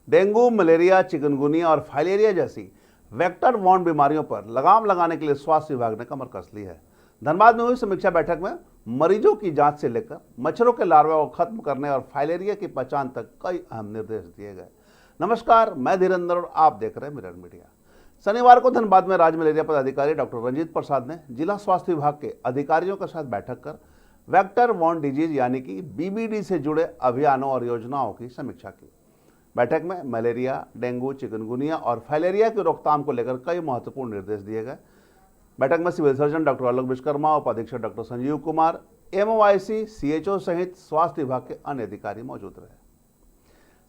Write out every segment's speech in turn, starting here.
Dengue, malaria, chikungunya और filaria जैसी vector borne बीमारियों पर लगाम लगाने के लिए स्वास्थ्य विभाग ने कमर कस ली है। धनबाद में हुई समीक्षा बैठक में मरीजों की जांच से लेकर मच्छरों के लार्वा को खत्म करने और फाइलेरिया की पहचान तक कई अहम निर्देश दिए गए। नमस्कार, मैं धीरेन्द्र और आप देख रहे हैं मिरर मीडिया। शनिवार को धनबाद में राज्य मलेरिया पदाधिकारी डॉक्टर रंजीत प्रसाद ने जिला स्वास्थ्य विभाग के अधिकारियों के साथ बैठक कर वेक्टर बॉर्न डिजीज यानी कि बीबीडी से जुड़े अभियानों और योजनाओं की समीक्षा की। बैठक में मलेरिया, डेंगू, चिकनगुनिया और फाइलेरिया की रोकथाम को लेकर कई महत्वपूर्ण निर्देश दिए गए। बैठक में सिविल सर्जन डॉक्टर आलोक विश्वकर्मा, उपाधीक्षक doctor Sanjeev Kumar, MOIC, CHO सहित स्वास्थ्य विभाग के अन्य अधिकारी मौजूद रहे।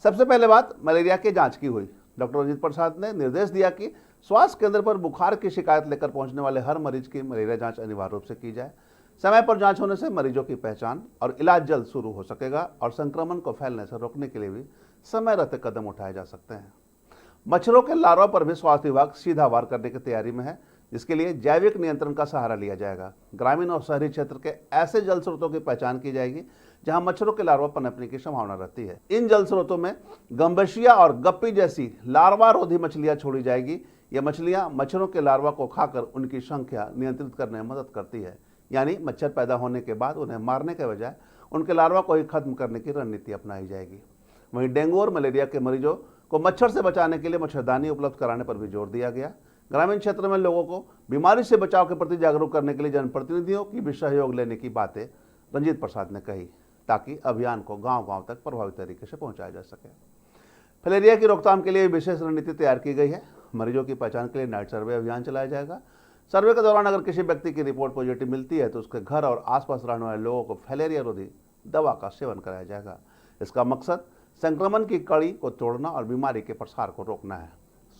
सबसे पहले बात मलेरिया की जांच की हुई। डॉक्टर रंजीत प्रसाद ने निर्देश दिया कि स्वास्थ्य केंद्र पर बुखार की शिकायत लेकर पहुंचने वाले हर मरीज की मलेरिया जांच अनिवार्य रूप से की जाए। समय पर जांच होने से मरीजों की पहचान और इलाज जल्द शुरू हो सकेगा और संक्रमण को फैलने से रोकने के लिए भी समय रहते कदम उठाए जा सकते हैं। मच्छरों के लार्वा पर भी स्वास्थ्य विभाग सीधा वार करने की तैयारी में है, जिसके लिए जैविक नियंत्रण का सहारा लिया जाएगा। ग्रामीण और शहरी क्षेत्र के ऐसे जल स्रोतों की पहचान की जाएगी जहां मच्छरों के लार्वा पनपने की संभावना रहती है। इन जल स्रोतों में गम्बशिया और गप्पी जैसी लार्वा रोधी मछलियां छोड़ी जाएगी। ये मछलियां मच्छरों के लार्वा को खाकर उनकी संख्या नियंत्रित करने में मदद करती है, यानी मच्छर पैदा होने के बाद उन्हें मारने के बजाय उनके लार्वा को ही खत्म करने की रणनीति अपनाई जाएगी। वहीं डेंगू और मलेरिया के मरीजों को मच्छर से बचाने के लिए मच्छरदानी उपलब्ध कराने पर भी जोर दिया गया। ग्रामीण क्षेत्र में लोगों को बीमारी से बचाव के प्रति जागरूक करने के लिए जनप्रतिनिधियों की भी सहयोग लेने की बातें रंजीत प्रसाद ने कही, ताकि अभियान को गांव-गांव तक प्रभावी तरीके से पहुंचाया जा सके। फाइलेरिया की रोकथाम के लिए विशेष रणनीति तैयार की गई है। मरीजों की पहचान के लिए नाइट सर्वे अभियान चलाया जाएगा। सर्वे के दौरान अगर किसी व्यक्ति की रिपोर्ट पॉजिटिव मिलती है तो उसके घर और आसपास रहने वाले लोगों को फाइलेरिया रोधी दवा का सेवन कराया जाएगा। इसका मकसद संक्रमण की कड़ी को तोड़ना और बीमारी के प्रसार को रोकना है।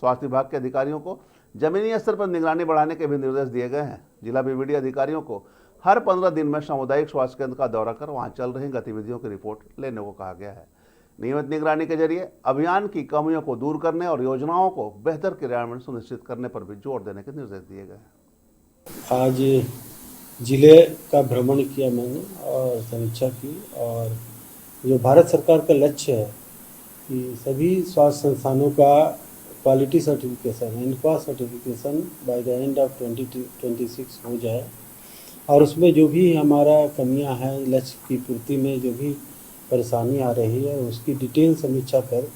स्वास्थ्य विभाग के अधिकारियों को जमीनी स्तर पर निगरानी बढ़ाने के भी निर्देश दिए गए हैं। जिला बीबीडी अधिकारियों को हर 15 दिन में सामुदायिक स्वास्थ्य केंद्र का दौरा कर वहां चल रही गतिविधियों की रिपोर्ट लेने को कहा गया है। नियमित निगरानी के जरिए अभियान की कमियों को दूर करने और योजनाओं को बेहतर क्रियान्वयन सुनिश्चित करने पर भी जोर देने के निर्देश दिए गए। आज जिले का भ्रमण किया मैंने और समीक्षा की, और जो भारत सरकार का लक्ष्य है कि सभी स्वास्थ्य संस्थानों का क्वालिटी सर्टिफिकेशन, इनका certification by the end of 2026 हो जाए, और उसमें जो भी हमारा कमियां हैं, लक्ष्य की पूर्ति में जो भी परेशानी आ रही है, उसकी डिटेल समीक्षा कर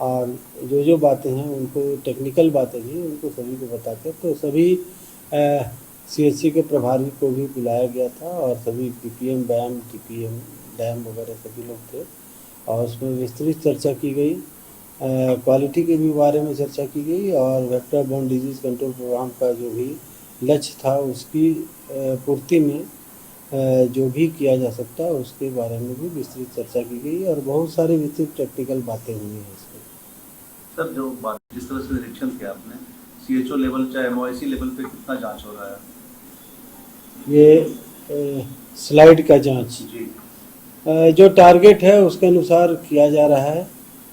और जो जो बातें हैं उनको, टेक्निकल बातें भी उनको सभी को बता कर, तो सभी सीएचसी के प्रभारी को भी बुलाया गया था और सभी पीपीएम, बैम, टीपीएम, डैम वगैरह सभी लोग थे और उसमें विस्तृत चर्चा की गई। क्वालिटी के भी बारे में चर्चा की गई और vector borne disease control programme का जो भी लक्ष्य था उसकी पूर्ति में जो भी किया जा सकता है उसके बारे में भी विस्तृत चर्चा की गई और बहुत सारी विस्तृत टेक्निकल बातें हुई हैं इसमें। सर, जो बात जिस तरह से निरीक्षण किया आपने, सीएचओ लेवल चाहे एमओआईसी लेवल पे कितना जांच हो रहा है? ये स्लाइड का जांच जी, जो टारगेट है उसके अनुसार किया जा रहा है।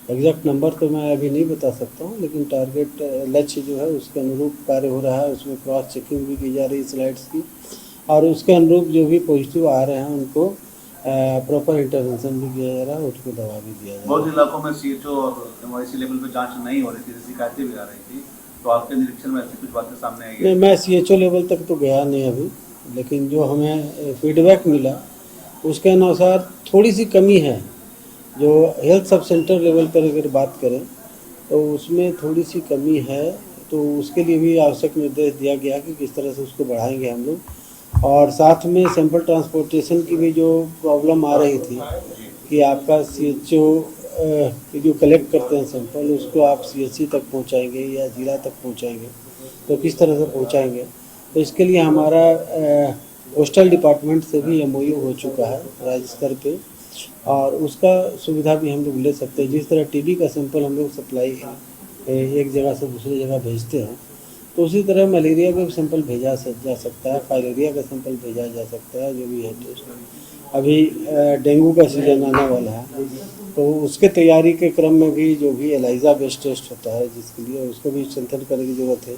एग्जैक्ट नंबर तो मैं अभी नहीं बता सकता हूँ, लेकिन टारगेट लक्ष्य जो है उसके अनुरूप कार्य हो रहा है। उसमें क्रॉस चेकिंग भी की जा रही है स्लाइड्स की, और उसके अनुरूप जो भी पॉजिटिव आ रहे हैं उनको प्रॉपर इंटरवेंशन भी किया जा रहा है, उनको दवा भी दिया जा रहा है। बहुत इलाकों में सीएचओ और एमओआईसी लेवल पे जांच नहीं हो रही थी, शिकायतें भी आ रही थी, तो आपके निरीक्षण में ऐसी कुछ बातें सामने आई? नहीं, मैं सीएचओ लेवल तक तो गया नहीं अभी, लेकिन जो हमें फीडबैक मिला उसके अनुसार थोड़ी सी कमी है। जो हेल्थ सब सेंटर लेवल पर अगर बात करें तो उसमें थोड़ी सी कमी है, तो उसके लिए भी आवश्यक निर्देश दिया गया कि किस तरह से उसको बढ़ाएंगे हम लोग। और साथ में सैंपल ट्रांसपोर्टेशन की भी जो प्रॉब्लम आ रही थी कि आपका सीएचओ जो कलेक्ट करते हैं सैंपल, उसको आप सीएचसी तक पहुंचाएंगे या जिला तक पहुंचाएंगे, तो किस तरह से पहुंचाएंगे, तो इसके लिए हमारा पोस्टल डिपार्टमेंट से भी एमओयू हो चुका है राज्य स्तर पे, और उसका सुविधा भी हम लोग ले सकते हैं। जिस तरह टीबी का सैंपल हम लोग सप्लाई एक जगह से दूसरी जगह भेजते हैं, तो उसी तरह मलेरिया का सैंपल भेजा जा सकता है, फाइलेरिया का सैंपल भेजा जा सकता है, जो भी है टेस्ट। अभी डेंगू का सीजन आने वाला है, तो उसके तैयारी के क्रम में भी जो भी एलाइजा बेस्ड टेस्ट होता है, जिसके लिए उसको भी स्ट्रेंथन करने की ज़रूरत है।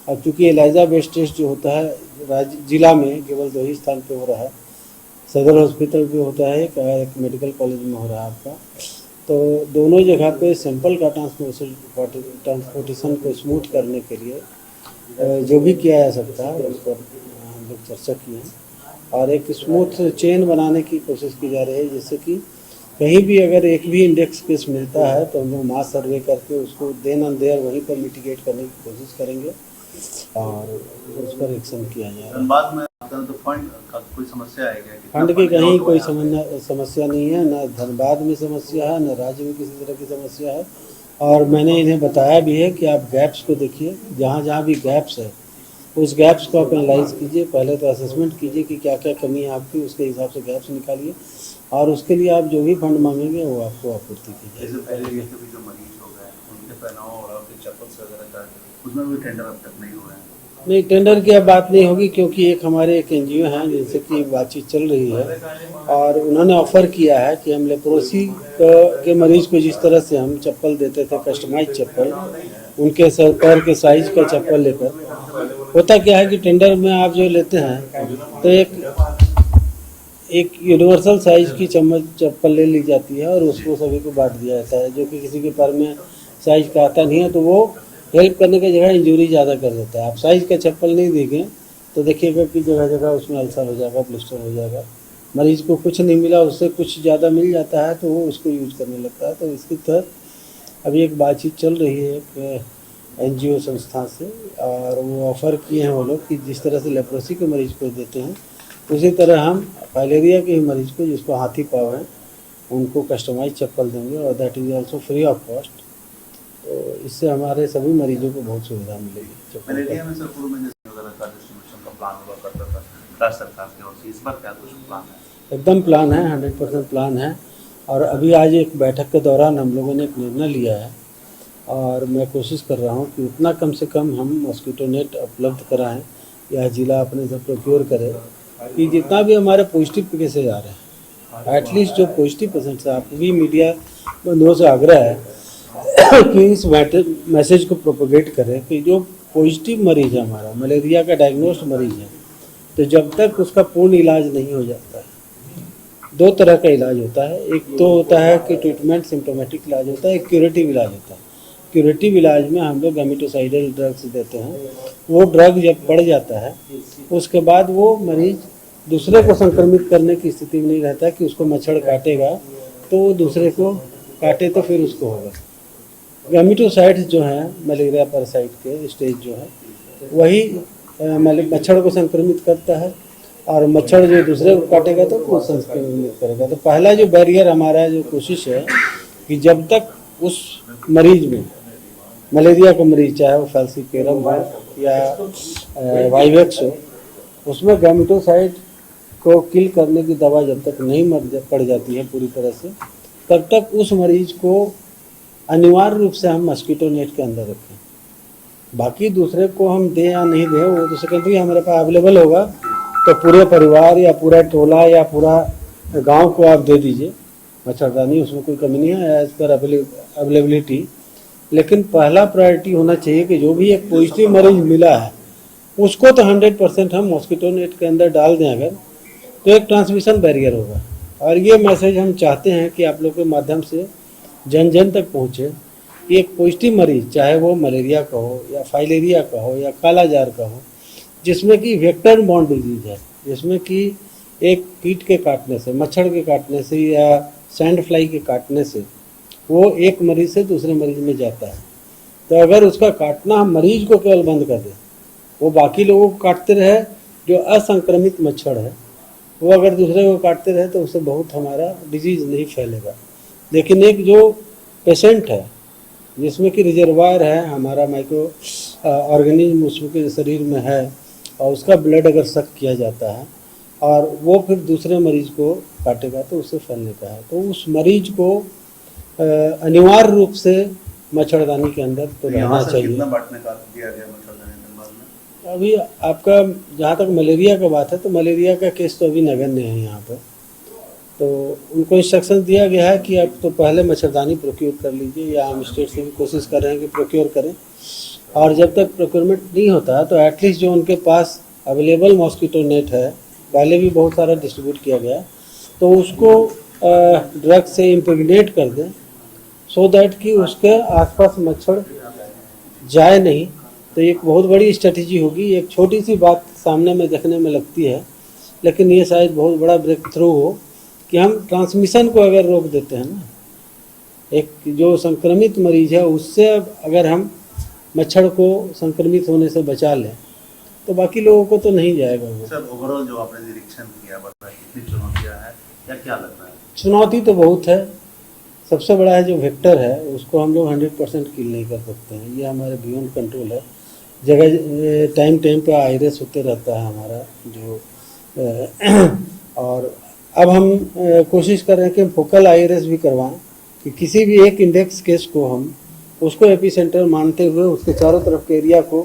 अब चूँकि एलाइजा बेस्ड टेस्ट जो होता है राज्य जिला में केवल 2 ही स्थान पे हो रहा है, सदर हॉस्पिटल पे होता है, एक मेडिकल कॉलेज में हो रहा है आपका, तो दोनों जगह पे सैंपल का ट्रांसपोर्टेशन को स्मूथ करने के लिए जो भी किया जा सकता है उस पर हम लोग चर्चा किए हैं और एक स्मूथ चेन बनाने की कोशिश की जा रही है, जिससे कि कहीं भी अगर एक भी इंडेक्स केस मिलता है तो हम लोग मास सर्वे करके उसको देन एंड देयर वहीं पर मिटिगेट करने की कोशिश करेंगे और उस पर एक्शन किया जाएगा। धनबाद में तो फंड का कोई समस्या है क्या? फंड की कहीं कोई समस्या नहीं है, न धनबाद में समस्या है, न राज्य में किसी तरह की समस्या है। और मैंने इन्हें बताया भी है कि आप गैप्स को देखिए, जहाँ जहाँ भी गैप्स है उस गैप्स को आप एनालाइज कीजिए, पहले तो असेसमेंट कीजिए कि क्या क्या कमी है आपकी, उसके हिसाब से गैप्स निकालिए और उसके लिए आप जो भी फंड मांगेंगे वो आपको आपूर्ति की जाएगी। जैसे पहले ये भी जो मरीज हो गए उनके पहनावा और उनके चप्पल वगैरह का उसमें भी टेंडर अब तक नहीं हो रहे हैं। नहीं, टेंडर की अब बात नहीं होगी क्योंकि हमारे एक एनजीओ हैं जिनसे कि बातचीत चल रही है और उन्होंने ऑफर किया है कि हम लेप्रोसी के मरीज को जिस तरह से हम चप्पल देते थे, कस्टमाइज चप्पल, उनके सर पैर के साइज का चप्पल लेकर, होता क्या है कि टेंडर में आप जो लेते हैं तो एक यूनिवर्सल साइज की चप्पल ले ली जाती है और उसको सभी को बांट दिया जाता है, जो कि किसी के पैर में साइज का आता नहीं है तो वो हेल्प करने की जगह इंजरी ज़्यादा कर देता है। आप साइज का चप्पल नहीं देखें तो देखिएगा कि जगह जगह उसमें अल्सर हो जाएगा, ब्लिस्टर हो जाएगा। मरीज को कुछ नहीं मिला, उससे कुछ ज़्यादा मिल जाता है तो वो उसको यूज करने लगता है। तो इसके तहत अभी एक बातचीत चल रही है एक एनजीओ संस्था से और वो ऑफ़र किए हैं वो लोग कि जिस तरह से लेप्रोसी के मरीज को देते हैं उसी तरह हम फाइलेरिया के मरीज को जिसको हाथी पाव है उनको कस्टमाइज चप्पल देंगे और that is also free of cost. तो इससे हमारे सभी मरीजों को बहुत सुविधा मिलेगी। मलेरिया में सर पूर्व में वगैरह का डिस्ट्रीब्यूशन का प्लान हुआ करता था राज्य सरकार की ओर से, इस बार क्या कुछ प्लान है? एकदम प्लान है, 100% प्लान है। और अभी आज एक बैठक के दौरान हम लोगों ने एक निर्णय लिया है और मैं कोशिश कर रहा हूँ कि उतना कम से कम हम मॉस्किटो नेट उपलब्ध कराएं या जिला अपने से प्रोक्योर करे कि जितना भी हमारे पॉजिटिव केसेज आ रहे हैं, एटलीस्ट जो पॉजिटिव पेशेंट्स है, आपको भी मीडिया बंधुओं से आग्रह है कि इस मैसेज को प्रोपोगेट करें कि जो पॉजिटिव मरीज है हमारा, मलेरिया का डायग्नोस्ड मरीज है, तो जब तक उसका पूर्ण इलाज नहीं हो जाता है, दो तरह का इलाज होता है। एक तो होता है कि ट्रीटमेंट सिम्टोमेटिक इलाज होता है, एक क्यूरेटिव इलाज होता है। क्यूरेटिव इलाज में हम लोग गैमेटोसाइडल ड्रग्स देते हैं। वो ड्रग जब बढ़ जाता है उसके बाद वो मरीज दूसरे को संक्रमित करने की स्थिति में नहीं रहता कि उसको मच्छर काटेगा तो वो दूसरे को काटे तो फिर उसको होगा। गैमेटोसाइड्स जो हैं मलेरिया पैरासाइट के स्टेज जो है वही मच्छर को संक्रमित करता है और मच्छर जो दूसरे को काटेगा तो वो संक्रमित करेगा। तो पहला जो बैरियर हमारा जो कोशिश है कि जब तक उस मरीज में मलेरिया का मरीज, चाहे वो फैल्सिपेरम हो या वाइवेक्स हो, उसमें गैमेटोसाइड को किल करने की दवा जब तक नहीं पड़ जाती है पूरी तरह से, तब तक उस मरीज को अनिवार्य रूप से हम मस्कीटो नेट के अंदर रखें। बाकी दूसरे को हम दें या नहीं दें वो तो सेकेंडरी, हमारे पास अवेलेबल होगा तो पूरे परिवार या पूरा टोला या पूरा गांव को आप दे दीजिए मच्छरदानी, उसमें कोई कमी नहीं है एज पर अवेलेबिलिटी। लेकिन पहला प्रायोरिटी होना चाहिए कि जो भी एक पॉजिटिव मरीज मिला है उसको तो 100% हम मॉस्किटो नेट के अंदर डाल दें अगर, तो एक ट्रांसमिशन बैरियर होगा। और ये मैसेज हम चाहते हैं कि आप लोग के माध्यम से जन जन तक पहुँचे कि एक पॉजिटिव मरीज, चाहे वो मलेरिया का हो या फाइलेरिया का हो या कालाजार का हो, जिसमें कि वेक्टर बॉर्न डिजीज है, जिसमें कि एक कीट के काटने से, मच्छर के काटने से या सैंड फ्लाई के काटने से वो एक मरीज से दूसरे मरीज में जाता है। तो अगर उसका काटना हम मरीज को केवल बंद कर दें, वो बाकी लोगों को काटते रहे, जो असंक्रमित मच्छर है वो अगर दूसरे को काटते रहे तो उससे बहुत हमारा डिजीज़ नहीं फैलेगा। लेकिन एक जो पेशेंट है जिसमें कि रिजर्वायर है हमारा माइक्रो ऑर्गेनिज्म उसके शरीर में है और उसका ब्लड अगर सक किया जाता है और वो फिर दूसरे मरीज को काटेगा तो उससे फैलने का है। तो उस मरीज को अनिवार्य रूप से मच्छरदानी के अंदर तो रहना चाहिए। कितना बांटने का दिया गया मच्छरदानी धनबाद में? अभी आपका जहाँ तक मलेरिया का बात है तो मलेरिया का केस तो अभी नगण्य है यहाँ पर, तो उनको इंस्ट्रक्शन दिया गया है कि आप तो पहले मच्छरदानी प्रोक्योर कर लीजिए, या हम स्टेट से भी कोशिश कर रहे हैं कि प्रोक्योर करें। और जब तक प्रोक्योरमेंट नहीं होता तो एटलीस्ट जो उनके पास अवेलेबल मॉस्किटो नेट है, पहले भी बहुत सारा डिस्ट्रीब्यूट किया गया, तो उसको ड्रग से इम्प्रेगनेट कर दें सो दैट कि उसके आसपास मच्छर जाए नहीं। तो एक बहुत बड़ी स्ट्रेटजी होगी। एक छोटी सी बात सामने में देखने में लगती है, लेकिन ये शायद बहुत बड़ा ब्रेक थ्रू हो कि हम ट्रांसमिशन को अगर रोक देते हैं ना, एक जो संक्रमित मरीज है उससे अगर हम मच्छर को संक्रमित होने से बचा लें तो बाकी लोगों को तो नहीं जाएगा वो। सर ओवरऑल जो आपने निरीक्षण किया बताया कितनी चुनौतियां हैं या क्या लगता है? चुनौती तो बहुत है। सबसे बड़ा है जो वेक्टर है उसको हम लोग 100% किल नहीं कर सकते हैं, ये हमारे बियॉन्ड कंट्रोल है। जगह टाइम पे आयरस होते रहता है हमारा जो और अब हम कोशिश कर रहे हैं कि हम फोकल आयरस भी करवाएं कि किसी भी एक इंडेक्स केस को हम उसको एपी सेंटर मानते हुए उसके चारों तरफ के एरिया को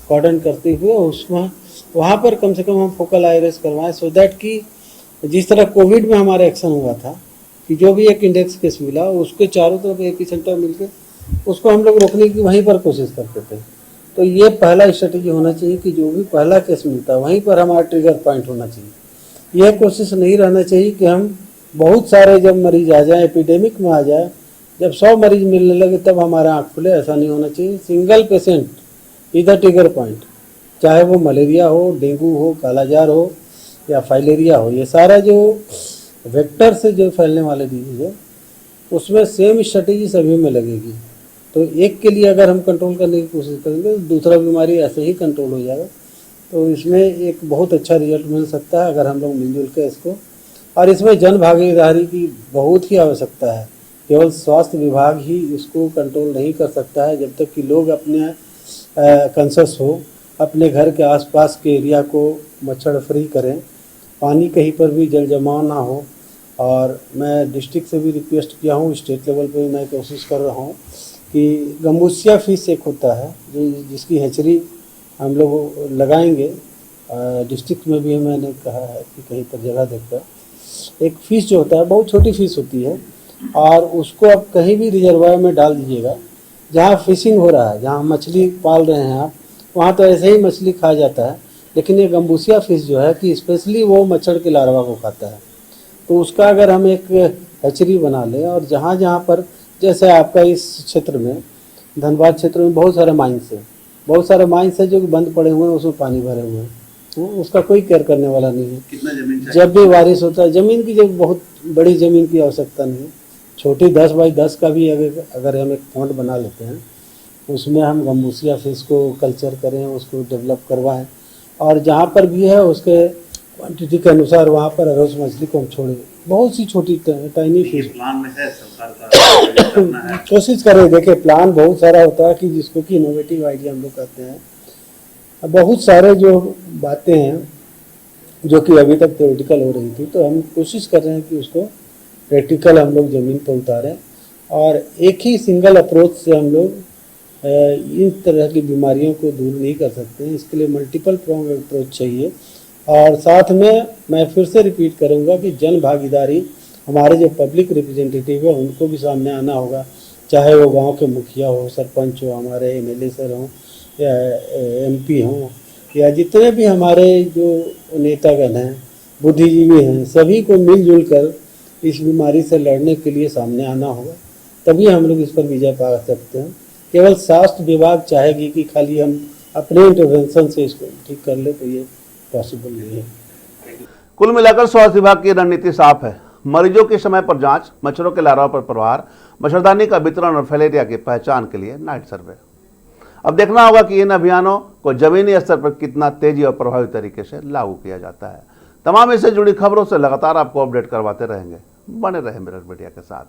कॉर्डन करते हुए उसमें वहाँ पर कम से कम हम फोकल आयरस करवाएं, सो दैट कि जिस तरह कोविड में हमारा एक्शन हुआ था कि जो भी एक इंडेक्स केस मिला उसके चारों तरफ एपी सेंटर मिलकर उसको हम लोग रोकने की वहीं पर कोशिश करते थे। तो ये पहला स्ट्रेटेजी होना चाहिए कि जो भी पहला केस मिलता है वहीं पर हमारा ट्रिगर पॉइंट होना चाहिए। यह कोशिश नहीं रहना चाहिए कि हम बहुत सारे जब मरीज आ जाए, एपिडेमिक में आ जाए, जब 100 मरीज मिलने लगे तब हमारा आँख खुले, ऐसा नहीं होना चाहिए। सिंगल पेशेंट इधर ट्रिगर पॉइंट, चाहे वो मलेरिया हो, डेंगू हो, कालाजार हो या फाइलेरिया हो, ये सारा जो वेक्टर से जो फैलने वाले डिजीज है उसमें सेम स्ट्रेटेजी सभी में लगेगी। तो एक के लिए अगर हम कंट्रोल करने की कोशिश करेंगे तो दूसरा बीमारी ऐसे ही कंट्रोल हो जाएगा। तो इसमें एक बहुत अच्छा रिजल्ट मिल सकता है अगर हम लोग मिलजुल के इसको, और इसमें जन भागीदारी की बहुत ही आवश्यकता है। केवल स्वास्थ्य विभाग ही इसको कंट्रोल नहीं कर सकता है जब तक कि लोग अपने कंसस हो, अपने घर के आसपास के एरिया को मच्छर फ्री करें, पानी कहीं पर भी जल जमाव ना हो। और मैं डिस्ट्रिक्ट से भी रिक्वेस्ट किया हूँ, स्टेट लेवल पे मैं कोशिश कर रहा हूँ कि गम्बूसिया फिश एक होता है जिसकी हैचरी हम लोग लगाएंगे। डिस्ट्रिक्ट में भी मैंने कहा है कि कहीं पर जगह देखकर एक फ़िश जो होता है बहुत छोटी फ़िश होती है और उसको आप कहीं भी रिजर्वायर में डाल दीजिएगा जहाँ फिशिंग हो रहा है, जहाँ मछली पाल रहे हैं आप, वहाँ तो ऐसे ही मछली खा जाता है। लेकिन ये गम्बूसिया फिश जो है कि स्पेशली वो मच्छर के लार्वा को खाता है। तो उसका अगर हम एक हैचरी बना लें और जहाँ जहाँ पर, जैसे आपका इस क्षेत्र में धनबाद क्षेत्र में बहुत सारे माइंस है जो कि बंद पड़े हुए हैं, उसमें पानी भरे हुए हैं, तो उसका कोई केयर करने वाला नहीं है। कितना जमीन चाहिए? जब भी बारिश होता है, ज़मीन की जब बहुत बड़ी ज़मीन की आवश्यकता नहीं है, छोटी 10 बाई 10 का भी अगर हम एक पॉन्ड बना लेते हैं उसमें हम गम्बूसिया फिश को कल्चर करें, उसको डेवलप करवाएं और जहाँ पर भी है उसके क्वांटिटी के अनुसार वहाँ पर रोज मछली को हम छोड़ें। बहुत सी छोटी टाइनी फिश प्लान में है सरकार का करना है। कोशिश करें। देखिए प्लान बहुत सारा होता है कि जिसको कि इनोवेटिव आइडिया हम लोग कहते हैं। बहुत सारे जो बातें हैं जो कि अभी तक थ्योरेटिकल हो रही थी, तो हम कोशिश कर रहे हैं कि उसको प्रैक्टिकल हम लोग ज़मीन पर उतारें और एक ही सिंगल अप्रोच से हम लोग इन तरह की बीमारियों को दूर नहीं कर सकते हैं। इसके लिए मल्टीपल प्रोंग अप्रोच चाहिए। और साथ में मैं फिर से रिपीट करूंगा कि जन भागीदारी, हमारे जो पब्लिक रिप्रेजेंटेटिव है उनको भी सामने आना होगा, चाहे वो गांव के मुखिया हो, सरपंच हो, हमारे एमएलए सर हों या एमपी हों या जितने भी हमारे जो नेतागण हैं, बुद्धिजीवी हैं, सभी को मिलजुल कर इस बीमारी से लड़ने के लिए सामने आना होगा, तभी हम लोग इस पर विजय पा सकते हैं। केवल स्वास्थ्य विभाग चाहेगी कि खाली हम अपने इंटरवेंशन से इसको ठीक कर ले, तो ये पॉसिबल नहीं है। कुल मिलाकर स्वास्थ्य विभाग की रणनीति साफ है। मरीजों के समय पर जांच, मच्छरों के लार्वा पर प्रहार, मच्छरदानी का वितरण और फैलेरिया की पहचान के लिए नाइट सर्वे। अब देखना होगा कि इन अभियानों को जमीनी स्तर पर कितना तेजी और प्रभावी तरीके से लागू किया जाता है। तमाम इससे जुड़ी खबरों से लगातार आपको अपडेट करवाते रहेंगे। बने रहे मिरर मीडिया के साथ।